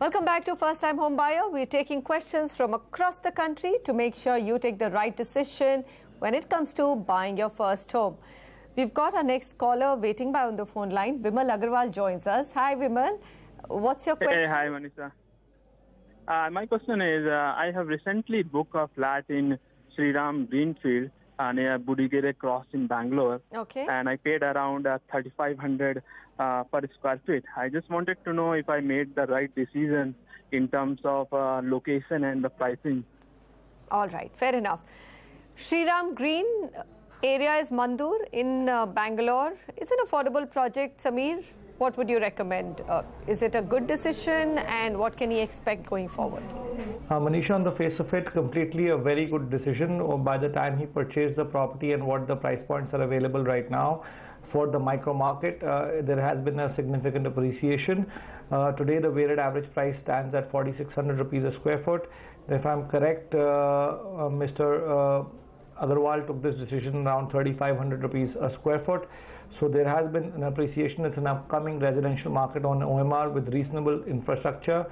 Welcome back to First Time Home Buyer. We're taking questions from across the country to make sure you take the right decision when it comes to buying your first home. We've got our next caller waiting by on the phone line. Vimal Agarwal joins us. Hi, Vimal. What's your question? Hey, hi, Manisha. My question is, I have recently booked a flat in Sriram Greenfield near Budigere Cross in Bangalore. Okay. And I paid around 3,500 per square feet. I just wanted to know if I made the right decision in terms of location and the pricing. All right, fair enough. Sriram Green area is Mandur in Bangalore. It's an affordable project. Samir, what would you recommend? Is it a good decision, and what can he expect going forward? Manisha, on the face of it, completely a very good decision. By the time he purchased the property and what the price points are available right now for the micro market, there has been a significant appreciation. Today, the weighted average price stands at 4,600 rupees a square foot. If I'm correct, Mr. Agarwal took this decision around 3,500 rupees a square foot. So there has been an appreciation. It's an upcoming residential market on OMR with reasonable infrastructure.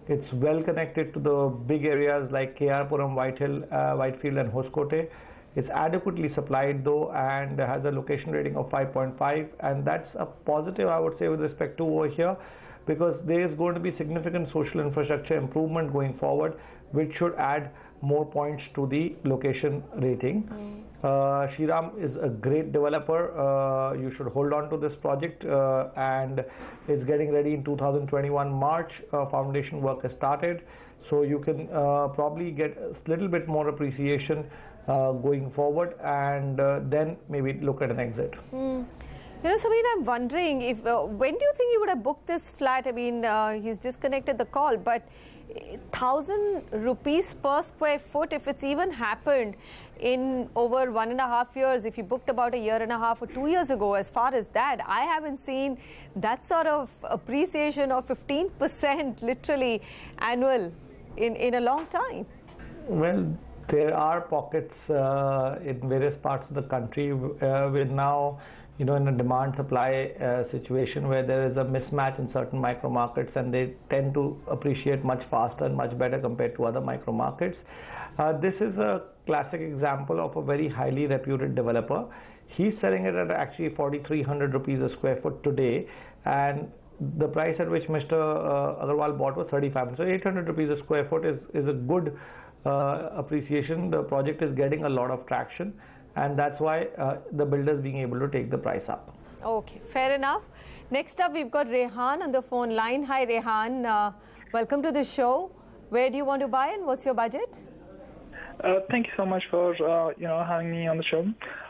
It's well connected to the big areas like KR-Puram, Whitefield and Hoskote. It's adequately supplied though and has a location rating of 5.5, and that's a positive, I would say, with respect to over here, because there is going to be significant social infrastructure improvement going forward, which should add more points to the location rating. Sriram is a great developer. You should hold on to this project, and it's getting ready in 2021 March. Foundation work has started, so you can probably get a little bit more appreciation going forward, and then maybe look at an exit. You know, Samir, I'm wondering if when do you think you would have booked this flat? I mean, he's disconnected the call, but 1,000 rupees per square foot, if it's even happened in over 1.5 years, if you booked about 1.5 years or 2 years ago, as far as that, I haven't seen that sort of appreciation of 15% literally annual in a long time. Well, there are pockets in various parts of the country with now, you know, in a demand-supply situation where there is a mismatch in certain micro markets, and they tend to appreciate much faster and much better compared to other micro markets. This is a classic example of a very highly reputed developer. He's selling it at actually 4,300 rupees a square foot today, and the price at which Mr. Agarwal bought was 3,500. So 800 rupees a square foot is a good appreciation. The project is getting a lot of traction, and that's why the builders being able to take the price up. Okay, fair enough. Next up, we've got Rehan on the phone line. Hi, Rehan. Welcome to the show. Where do you want to buy, and what's your budget? Thank you so much for having me on the show.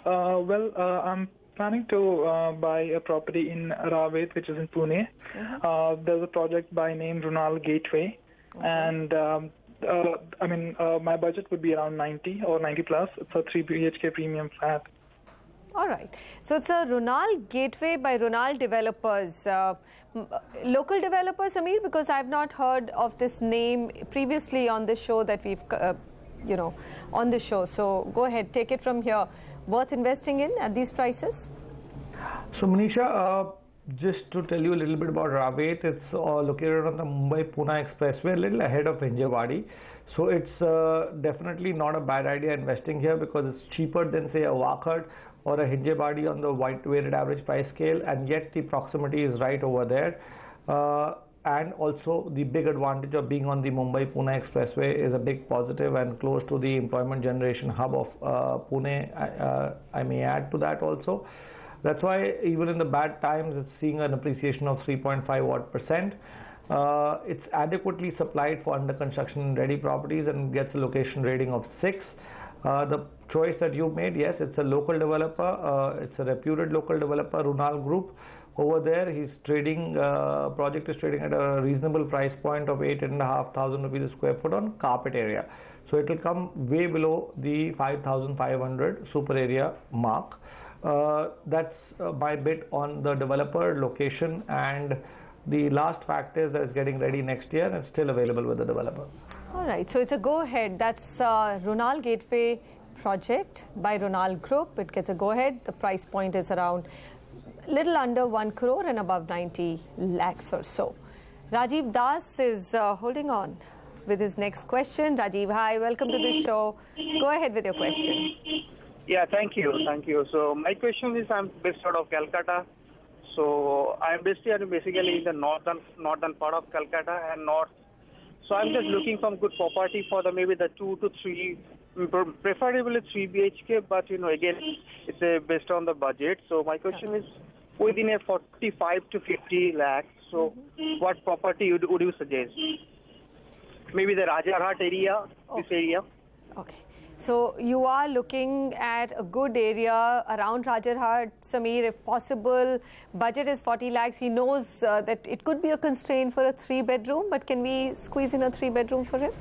I'm planning to buy a property in Ravet, which is in Pune. There's a project by name Runal Gateway, and my budget would be around 90 or 90 plus. It's a 3 BHK premium flat. All right. So it's a Runal Gateway by Runal Developers. Local developers, Samir, because I've not heard of this name previously on the show that we've, on the show. So go ahead, take it from here. Worth investing in at these prices? So Manisha, just to tell you a little bit about Ravet, it's located on the Mumbai-Pune Expressway, a little ahead of Hinjewadi. So it's definitely not a bad idea investing here, because it's cheaper than, say, a Wakad or a Hinjewadi on the weighted average price scale, and yet the proximity is right over there. And also the big advantage of being on the Mumbai-Pune Expressway is a big positive, and close to the employment generation hub of Pune, I may add to that also. That's why even in the bad times, it's seeing an appreciation of 3.5%. It's adequately supplied for under construction ready properties and gets a location rating of 6. The choice that you made, yes, it's a local developer. It's a reputed local developer, Runal Group. Over there, he's trading, project is trading at a reasonable price point of 8,500 rupees a square foot on carpet area. So it will come way below the 5,500 super area mark. That's my bit on the developer, location, and the last fact is that it's getting ready next year and it's still available with the developer. All right, so it's a go-ahead. That's Runal Gateway project by Runal Group. It gets a go-ahead. The price point is around little under 1 crore and above 90 lakhs or so. Rajiv Das is holding on with his next question. Rajiv, hi, welcome to the show. Go ahead with your question. Yeah, thank you. So my question is, I'm based out of Calcutta. So I'm basically in the northern part of Calcutta and north. So I'm just looking some good property for maybe the 2 to 3, preferably 3 BHK. But again, it's based on the budget. So my question is, within a 45 to 50 lakhs. So what property would you suggest? Maybe the Rajarhat area, this area. Okay. So you are looking at a good area around Rajarhat, Sameer, if possible. Budget is 40 lakhs. He knows that it could be a constraint for a 3-bedroom, but can we squeeze in a 3-bedroom for him?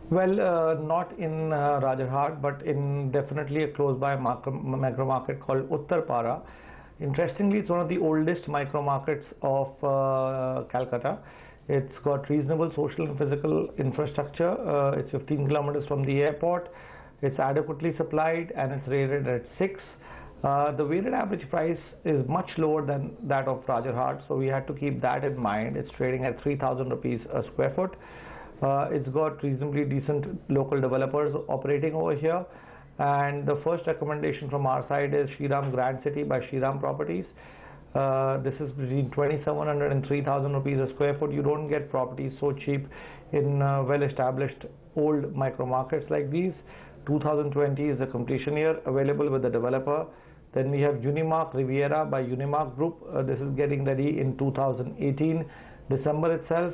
Well, not in Rajarhat, but in definitely a close-by micro market called Uttarpara. Interestingly, it's one of the oldest micro markets of Calcutta. It's got reasonable social and physical infrastructure. It's 15 kilometers from the airport. It's adequately supplied and it's rated at 6. The weighted average price is much lower than that of Rajarhat, so we had to keep that in mind. It's trading at 3,000 rupees a square foot. It's got reasonably decent local developers operating over here. And the first recommendation from our side is Shriram Grand City by Shriram Properties. This is between 2,700 and 3,000 rupees a square foot. You don't get properties so cheap in well-established old micro markets like these. 2020 is the completion year, available with the developer. Then we have Unimark Riviera by Unimark Group. This is getting ready in 2018, December itself.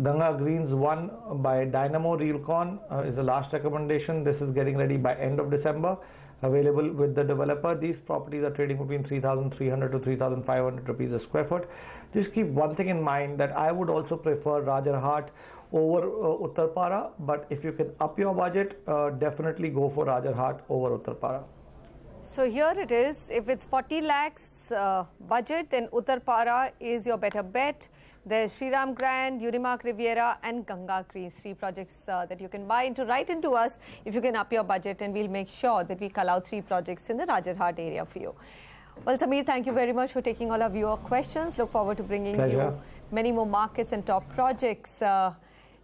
Ganga Greens 1 by Dynamo Realcon is the last recommendation. This is getting ready by end of December, available with the developer. These properties are trading between 3,300 to 3,500 rupees a square foot. Just keep one thing in mind, that I would also prefer Rajarhat over Uttarpara, but if you can up your budget, definitely go for Rajarhat over Uttarpara. So here it is. If it's 40 lakhs budget, then Uttarpara is your better bet. There's Shriram Grand, Unimark Riviera and Ganga Greens, 3 projects that you can buy into. Write into us if you can up your budget, and we'll make sure that we call out 3 projects in the Rajarhat area for you. Well, Sameer, thank you very much for taking all of your questions. Look forward to bringing you many more markets and top projects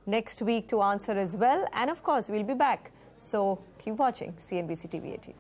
next week to answer as well. And of course, we'll be back. So keep watching CNBC TV 18.